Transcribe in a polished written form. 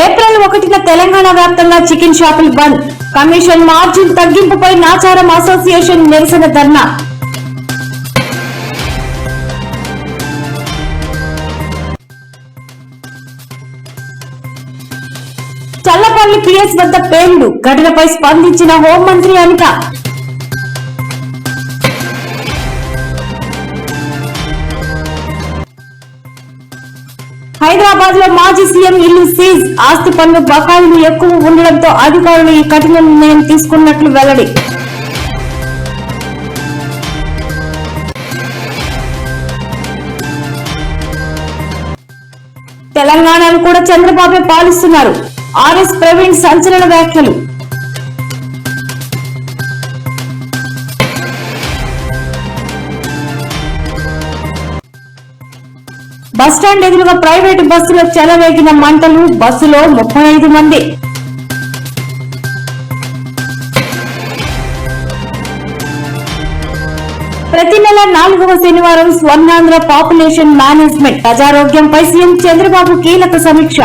April 1న Telangana వ్యాప్తంగా chicken షాపులు బంద్. Commission margin తగ్గింపుపై Nacharam association నిరసన ధర్నా. చల్లపల్లి పిఎస్ వద్ద పేలుడు ఘటనపై స్పందించిన హోంమంత్రి అనిత. హైదరాబాద్ లో మాజీ సీఎం ఇల్లు సీజ్. ఆస్తి పన్ను బకాయిలు ఎక్కువ ఉండడంతో అధికారులు ఈ కఠిన నిర్ణయం తీసుకున్నట్లు వెల్లడి. తెలంగాణను కూడా చంద్రబాబు పాలిస్తున్నారు. ఆర్ఎస్ ప్రవీణ్ సంచలన వ్యాఖ్యలు. బస్టాండ్ ఎదురుగా ప్రైవేటు బస్సులో చెలరేగిన మంటలు. బస్సులో 35 మంది. ప్రతి నెల 4వ శనివారం స్వర్ణాంధ్ర పాపులేషన్ మేనేజ్మెంట్ ప్రజారోగ్యంపై సీఎం చంద్రబాబు కీలక సమీక్ష.